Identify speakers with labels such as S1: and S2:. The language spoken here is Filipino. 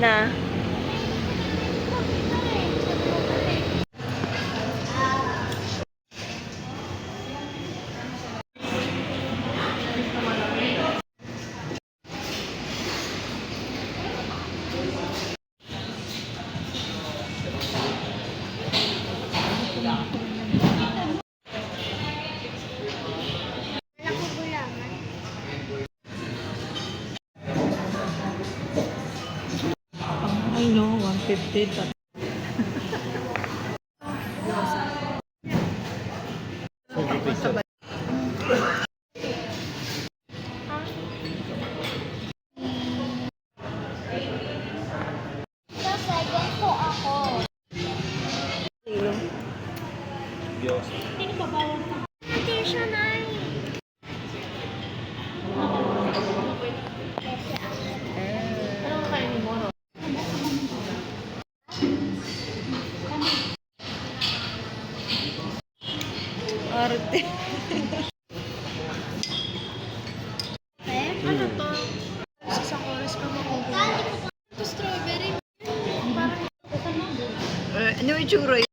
S1: na.
S2: Ay no, 150.
S3: Second po ako.
S4: Diyos.
S3: Hindi siya na.
S1: Arte.
S3: Ano to? Sa chorus pa makukuha. Ito strawberry. Parang
S1: Ano yung itsura